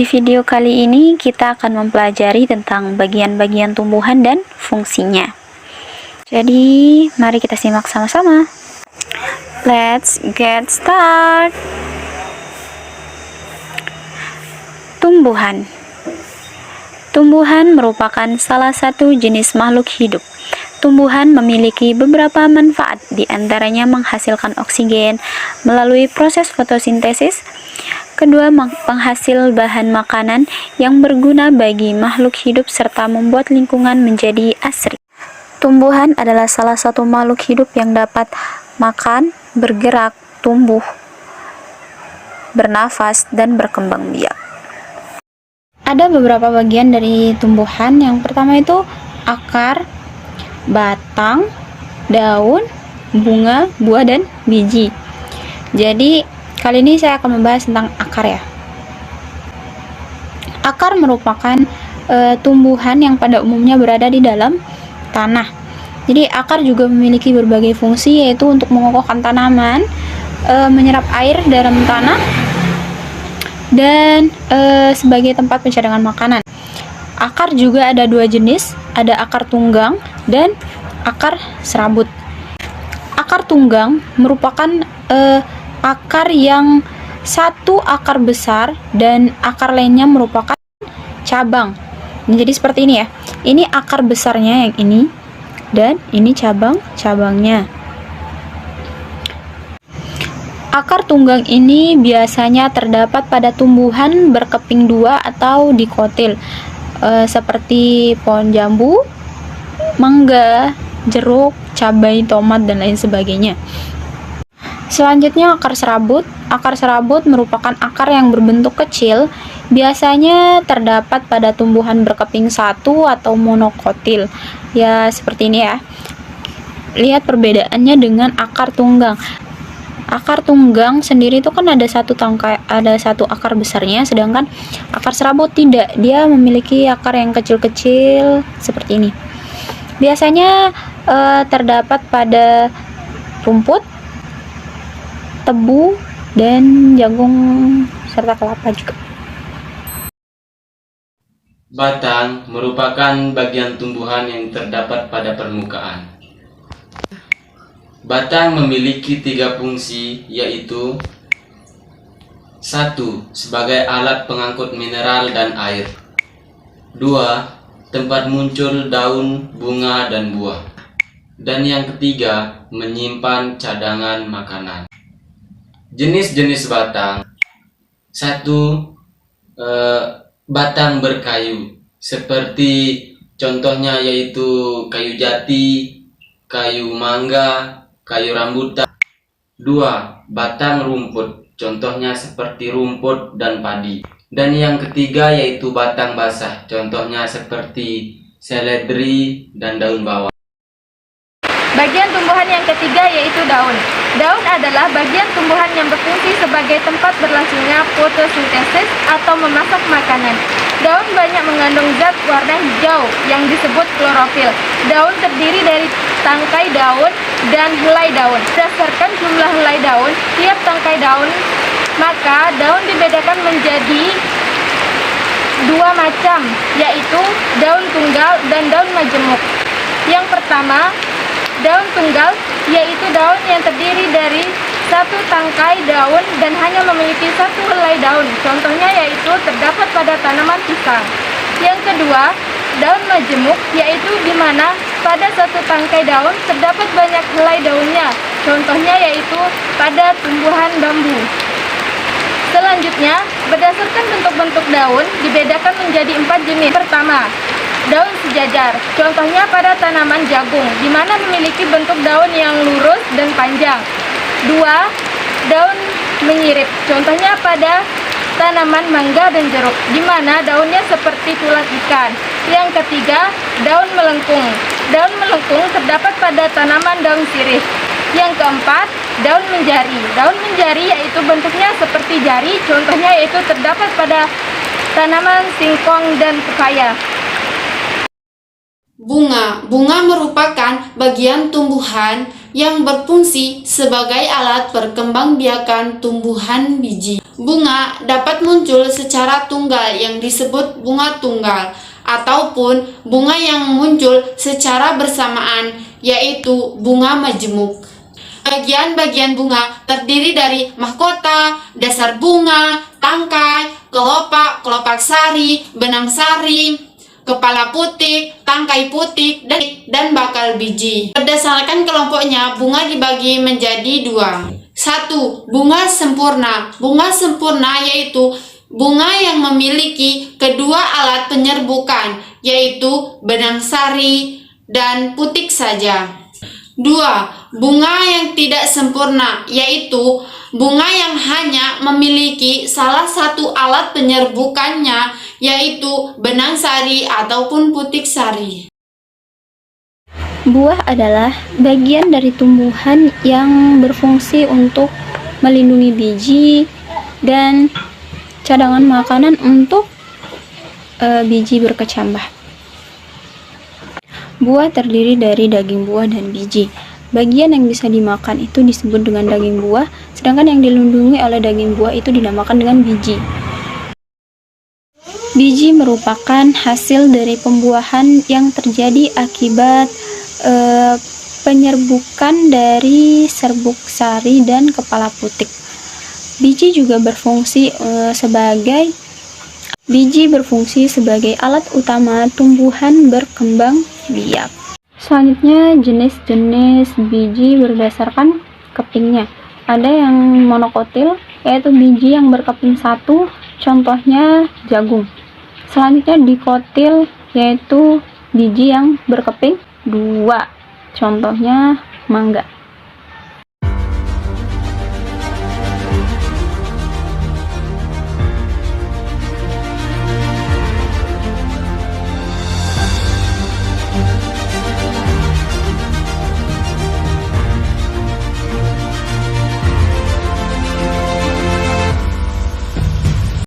Di video kali ini kita akan mempelajari tentang bagian-bagian tumbuhan dan fungsinya. Jadi, mari kita simak sama-sama. Let's get start. Tumbuhan. Tumbuhan merupakan salah satu jenis makhluk hidup. Tumbuhan memiliki beberapa manfaat, di antaranya menghasilkan oksigen melalui proses fotosintesis. Kedua, penghasil bahan makanan yang berguna bagi makhluk hidup serta membuat lingkungan menjadi asri. Tumbuhan adalah salah satu makhluk hidup yang dapat makan, bergerak, tumbuh, bernafas, dan berkembang biak. Ada beberapa bagian dari tumbuhan. Yang pertama itu akar, batang, daun, bunga, buah, dan biji. Jadi kali ini saya akan membahas tentang akar ya. Akar merupakan tumbuhan yang pada umumnya berada di dalam tanah. Jadi akar juga memiliki berbagai fungsi, yaitu untuk mengokohkan tanaman, menyerap air dalam tanah, dan sebagai tempat pencadangan makanan. Akar juga ada dua jenis, ada akar tunggang dan akar serabut. Akar tunggang merupakan akar yang satu akar besar dan akar lainnya merupakan cabang. Jadi seperti ini ya. Ini akar besarnya yang ini dan ini cabang-cabangnya. Akar tunggang ini biasanya terdapat pada tumbuhan berkeping dua atau dikotil, seperti pohon jambu, mangga, jeruk, cabai, tomat, dan lain sebagainya. Selanjutnya akar serabut. Akar serabut merupakan akar yang berbentuk kecil, biasanya terdapat pada tumbuhan berkeping satu atau monokotil. Ya, seperti ini ya. Lihat perbedaannya dengan akar tunggang. Akar tunggang sendiri itu kan ada satu akar besarnya, sedangkan akar serabut tidak. Dia memiliki akar yang kecil-kecil seperti ini. Biasanya terdapat pada rumput, tebu, dan jagung serta kelapa juga. Batang merupakan bagian tumbuhan yang terdapat pada permukaan. Batang memiliki 3 fungsi, yaitu 1. Sebagai alat pengangkut mineral dan air. 2. Tempat muncul daun, bunga, dan buah. Dan yang ketiga, menyimpan cadangan makanan. Jenis-jenis batang. 1. Batang berkayu, seperti contohnya yaitu kayu jati, kayu mangga, kayu rambutan. 2. Batang rumput, contohnya seperti rumput dan padi. Dan yang ketiga yaitu batang basah, contohnya seperti seledri dan daun bawang. Bagian tumbuhan yang ketiga yaitu daun. Daun adalah bagian tumbuhan yang berfungsi sebagai tempat berlangsungnya fotosintesis atau memasak makanan. Daun banyak mengandung zat warna hijau yang disebut klorofil. Daun terdiri dari tangkai daun dan helai daun. Berdasarkan jumlah helai daun tiap tangkai daun, maka daun dibedakan menjadi 2 macam, yaitu daun tunggal dan daun majemuk. Yang pertama, daun tunggal, yaitu daun yang terdiri dari satu tangkai daun dan hanya memiliki satu helai daun. Contohnya yaitu terdapat pada tanaman pisang. Yang kedua, daun majemuk, yaitu di mana pada satu tangkai daun terdapat banyak helai daunnya. Contohnya yaitu pada tumbuhan bambu. Selanjutnya, berdasarkan bentuk-bentuk daun dibedakan menjadi 4 jenis. Pertama, daun sejajar, contohnya pada tanaman jagung, di mana memiliki bentuk daun yang lurus dan panjang. 2. Daun menyirip, contohnya pada tanaman mangga dan jeruk, di mana daunnya seperti tulang ikan. Yang ketiga, daun melengkung. Daun melengkung terdapat pada tanaman daun sirih. Yang keempat, daun menjari. Daun menjari yaitu bentuknya seperti jari, contohnya yaitu terdapat pada tanaman singkong dan pepaya. Bunga merupakan bagian tumbuhan yang berfungsi sebagai alat perkembangbiakan tumbuhan biji. Bunga dapat muncul secara tunggal yang disebut bunga tunggal, ataupun bunga yang muncul secara bersamaan, yaitu bunga majemuk. Bagian-bagian bunga terdiri dari mahkota, dasar bunga, tangkai, kelopak sari, benang sari, kepala putik, tangkai putik, dan bakal biji. Berdasarkan kelompoknya, bunga dibagi menjadi dua. 1. Bunga sempurna. Bunga sempurna yaitu bunga yang memiliki kedua alat penyerbukan, yaitu benang sari dan putik saja. 2. Bunga yang tidak sempurna, yaitu bunga yang hanya memiliki salah satu alat penyerbukannya, yaitu benang sari ataupun putik sari. Buah adalah bagian dari tumbuhan yang berfungsi untuk melindungi biji dan cadangan makanan untuk biji berkecambah. Buah terdiri dari daging buah dan biji. Bagian yang bisa dimakan itu disebut dengan daging buah, sedangkan yang dilindungi oleh daging buah itu dinamakan dengan biji. Biji merupakan hasil dari pembuahan yang terjadi akibat penyerbukan dari serbuk sari dan kepala putik. Biji juga berfungsi sebagai alat utama tumbuhan berkembang biak. Selanjutnya, jenis-jenis biji berdasarkan kepingnya. Ada yang monokotil, yaitu biji yang berkeping satu, contohnya jagung. Selanjutnya dikotil, yaitu biji yang berkeping dua, contohnya mangga.